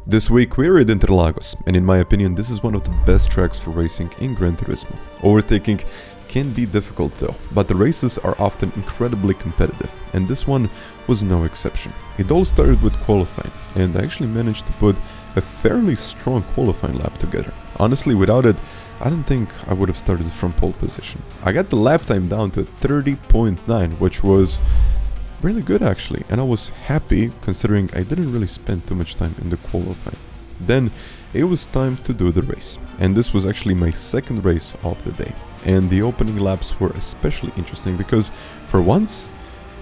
This week we're at Interlagos, and in my opinion this is one of the best tracks for racing in Gran Turismo. Overtaking can be difficult though, but the races are often incredibly competitive, and this one was no exception. It all started with qualifying, and I actually managed to put a fairly strong qualifying lap together. Honestly, without it, I don't think I would have started from pole position. I got the lap time down to 30.9, which was really good actually, and I was happy considering I didn't really spend too much time in the qualifying. Then it was time to do the race, and this was actually my second race of the day, and the opening laps were especially interesting because for once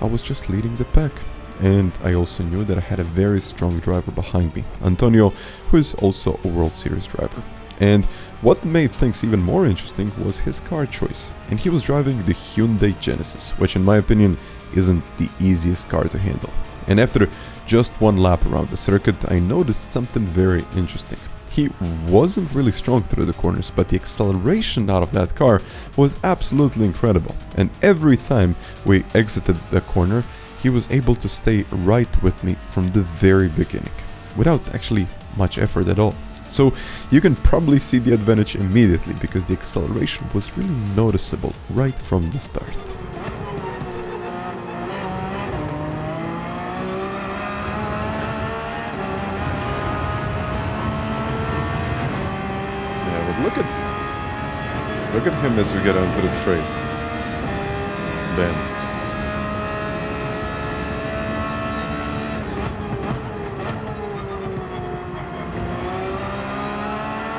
I was just leading the pack, and I also knew that I had a very strong driver behind me, Antonio, who is also a World Series driver. And what made things even more interesting was his car choice, and he was driving the Hyundai Genesis, which in my opinion isn't the easiest car to handle. And after just one lap around the circuit, I noticed something very interesting. He wasn't really strong through the corners, but the acceleration out of that car was absolutely incredible. And every time we exited the corner, he was able to stay right with me from the very beginning, without actually much effort at all. So you can probably see the advantage immediately because the acceleration was really noticeable right from the start. Look at him as we get onto the straight. Bam.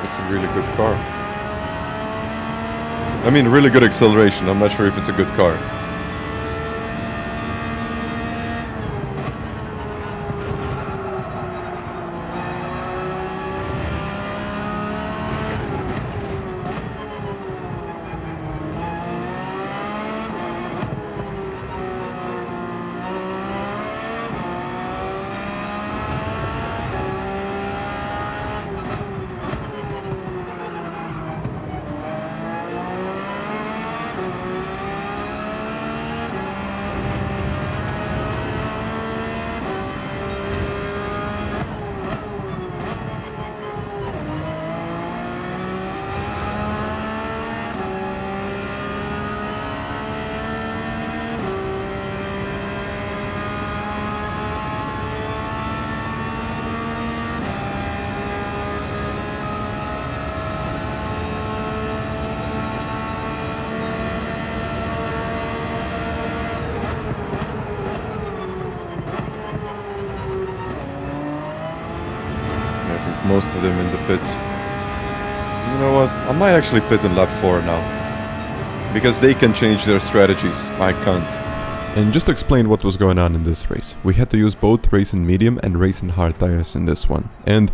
It's a really good car. I mean, really good acceleration. I'm not sure if it's a good car. Most of them in the pits. You know what? I might actually pit in lap 4 now, because they can change their strategies. I can't. And just to explain what was going on in this race, we had to use both race in medium and race in hard tires in this one. And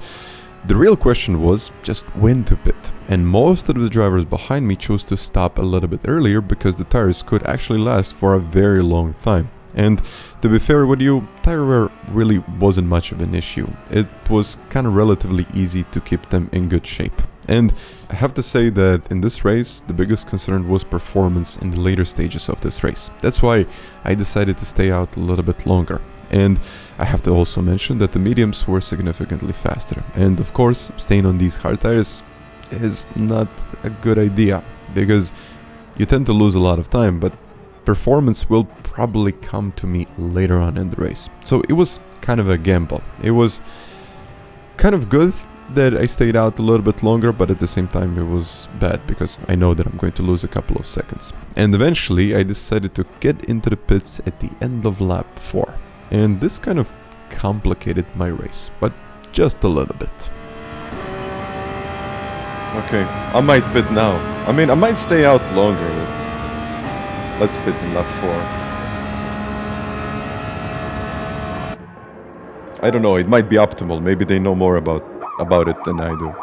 the real question was just when to pit. And most of the drivers behind me chose to stop a little bit earlier because the tires could actually last for a very long time. And to be fair with you, tire wear really wasn't much of an issue. It was kind of relatively easy to keep them in good shape. And I have to say that in this race, the biggest concern was performance in the later stages of this race. That's why I decided to stay out a little bit longer. And I have to also mention that the mediums were significantly faster. And of course, staying on these hard tires is not a good idea because you tend to lose a lot of time, but performance will probably come to me later on in the race. So it was kind of a gamble. It was kind of good that I stayed out a little bit longer, but at the same time it was bad because I know that I'm going to lose a couple of seconds. And eventually I decided to get into the pits at the end of lap 4. And this kind of complicated my race, but just a little bit. Okay, I might pit now. I mean, I might stay out longer. Let's pit in lap 4. I don't know, it might be optimal. Maybe they know more about it than I do.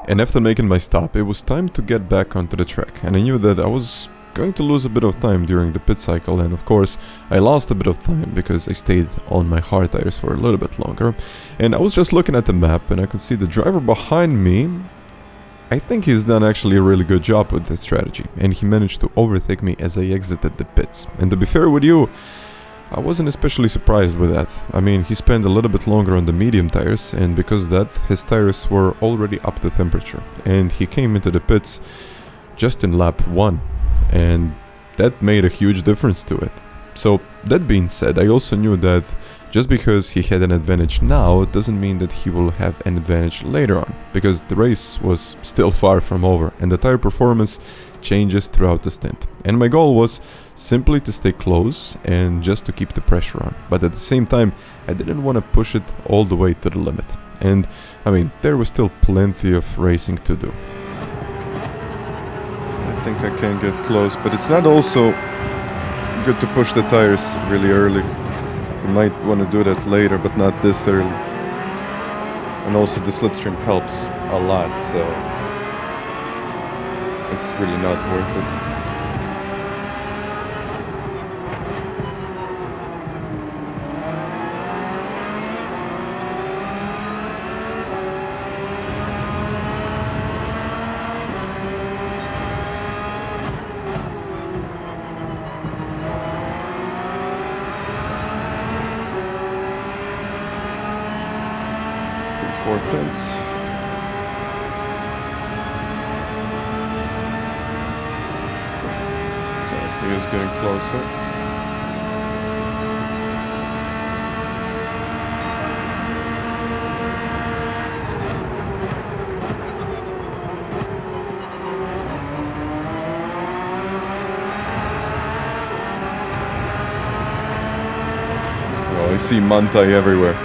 And after making my stop, it was time to get back onto the track. And I knew that I was going to lose a bit of time during the pit cycle. And of course, I lost a bit of time because I stayed on my hard tires for a little bit longer. And I was just looking at the map and I could see the driver behind me. I think he's done actually a really good job with this strategy, and he managed to overtake me as I exited the pits. And to be fair with you, I wasn't especially surprised with that. I mean, he spent a little bit longer on the medium tires, and because of that, his tires were already up to temperature. And he came into the pits just in lap 1, and that made a huge difference to it. So, that being said, I also knew that just because he had an advantage now doesn't mean that he will have an advantage later on, because the race was still far from over and the tire performance changes throughout the stint. And my goal was simply to stay close and just to keep the pressure on. But at the same time, I didn't want to push it all the way to the limit. And I mean, there was still plenty of racing to do. I think I can get close, but it's not also good to push the tires really early. You might want to do that later, but not this early. And also the slipstream helps a lot, so it's really not worth it. Tenths. Okay, he is getting closer. Well, I see Mantai everywhere.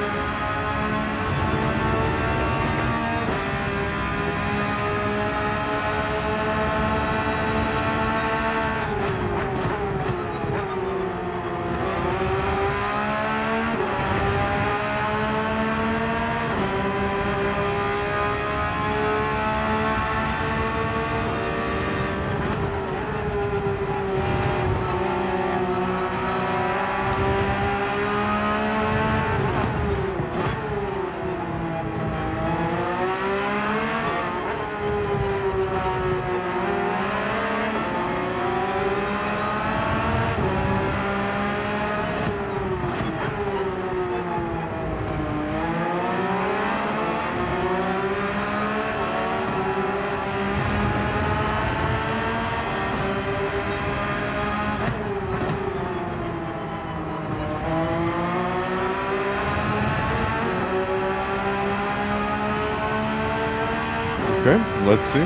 Okay, let's see.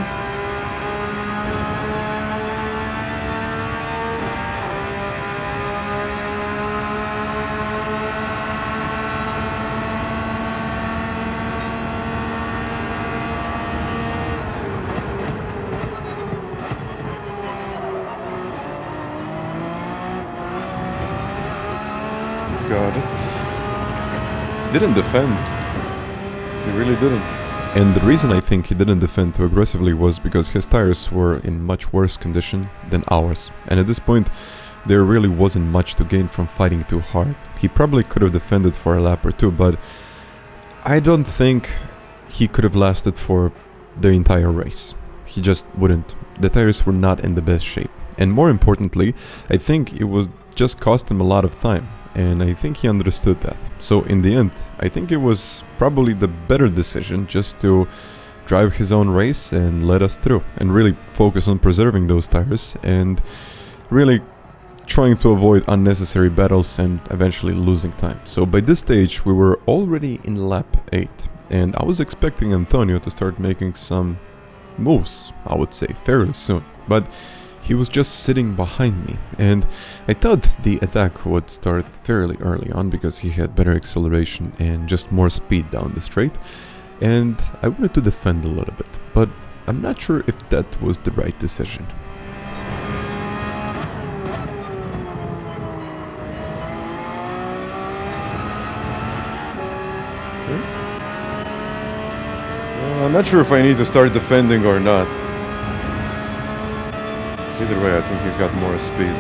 Got it. He didn't defend. He really didn't. And the reason I think he didn't defend too aggressively was because his tires were in much worse condition than ours. And at this point, there really wasn't much to gain from fighting too hard. He probably could have defended for a lap or two, but I don't think he could have lasted for the entire race. He just wouldn't. The tires were not in the best shape. And more importantly, I think it would just cost him a lot of time. And I think he understood that. So in the end, I think it was probably the better decision just to drive his own race and let us through. And really focus on preserving those tires and really trying to avoid unnecessary battles and eventually losing time. So by this stage, we were already in lap 8. And I was expecting Antonio to start making some moves, I would say, fairly soon. But he was just sitting behind me, and I thought the attack would start fairly early on because he had better acceleration and just more speed down the straight, and I wanted to defend a little bit, but I'm not sure if that was the right decision. I'm not sure if I need to start defending or not. Either way, I think he's got more speed.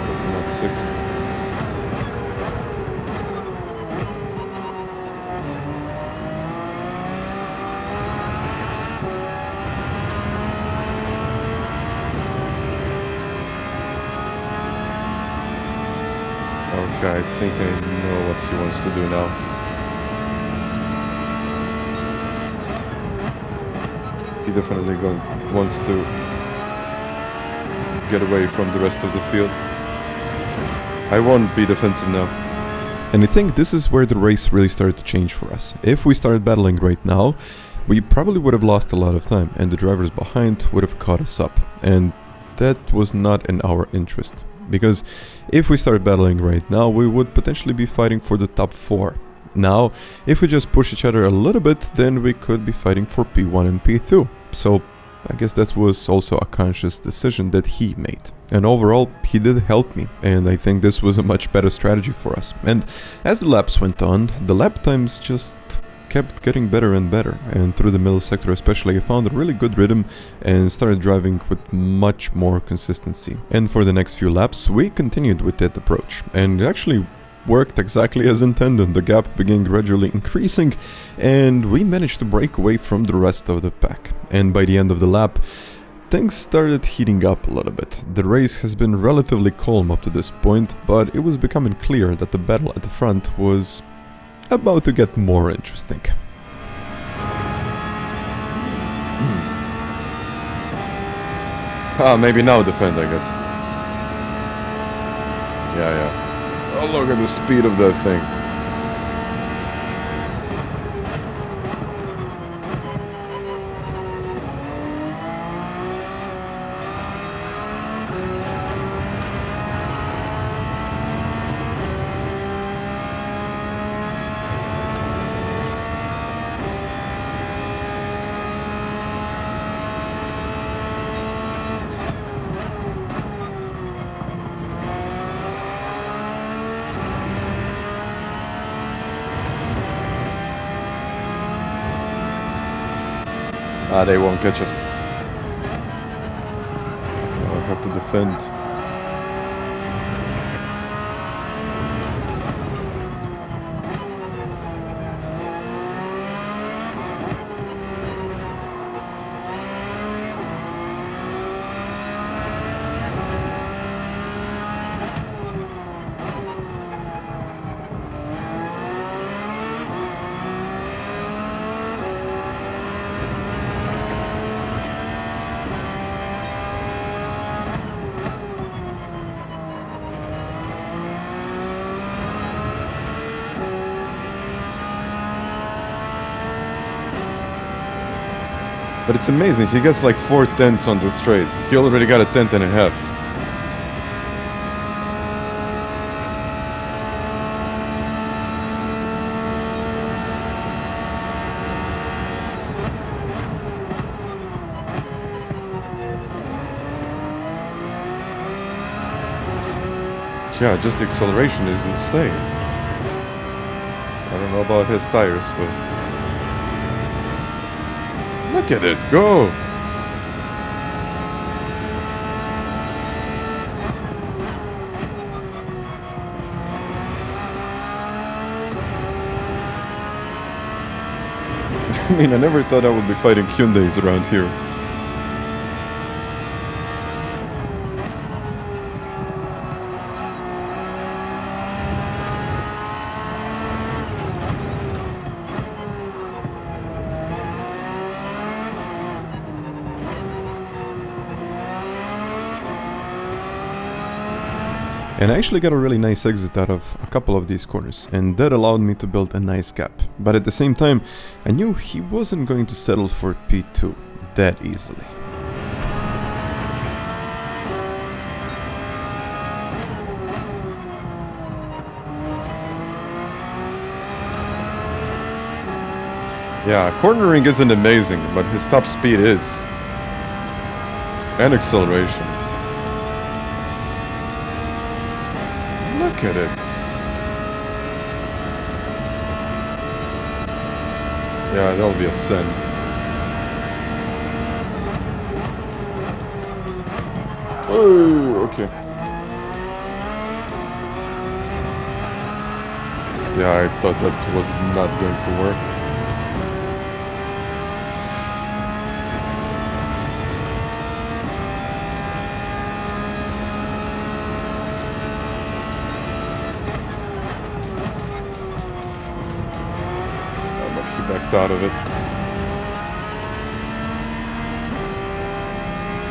Looking at 6th. guy, I think I know what he wants to do now. He definitely wants to get away from the rest of the field. I won't be defensive now. And I think this is where the race really started to change for us. If we started battling right now, we probably would have lost a lot of time and the drivers behind would have caught us up. And that was not in our interest. Because if we started battling right now, we would potentially be fighting for the top 4. Now, if we just push each other a little bit, then we could be fighting for P1 and P2. So I guess that was also a conscious decision that he made. And overall, he did help me, and I think this was a much better strategy for us. And as the laps went on, the lap times just kept getting better and better, and through the middle sector especially, I found a really good rhythm and started driving with much more consistency. And for the next few laps, we continued with that approach, and it actually worked exactly as intended. The gap began gradually increasing, and we managed to break away from the rest of the pack. And by the end of the lap, things started heating up a little bit. The race has been relatively calm up to this point, but it was becoming clear that the battle at the front was about to get more interesting. Maybe now defend, I guess. Yeah. Oh, look at the speed of that thing. They won't catch us. I'll have to defend. But it's amazing, he gets like 4 tenths on the straight. He already got a 10th and a half. Yeah, just the acceleration is insane. I don't know about his tires, but look at it, go! I mean, I never thought I would be fighting Hyundais around here. And I actually got a really nice exit out of a couple of these corners, and that allowed me to build a nice gap. But at the same time, I knew he wasn't going to settle for P2 that easily. Yeah, cornering isn't amazing, but his top speed is. And acceleration. Look at it. Yeah, that'll be a send. Oh, okay. Yeah, I thought that was not going to work. out of it.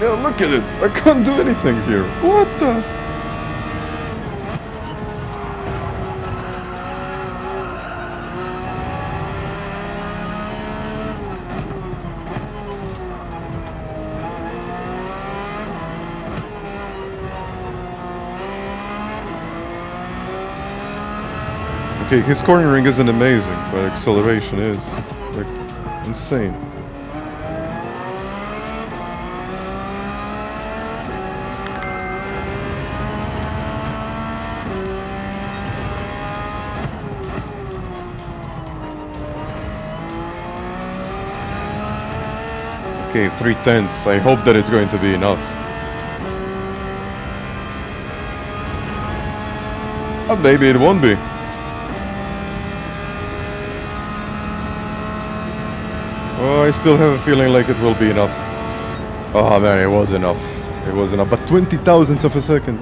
Yeah, look at it! I can't do anything here. What the? Okay, his cornering isn't amazing, but acceleration is, like, insane. Okay, 3/10. I hope that it's going to be enough. But maybe it won't be. Oh, I still have a feeling like it will be enough. Oh man, it was enough. It was enough. But 20 thousandths of a second.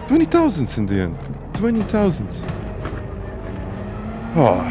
20 thousandths in the end. 20 thousandths. Oh.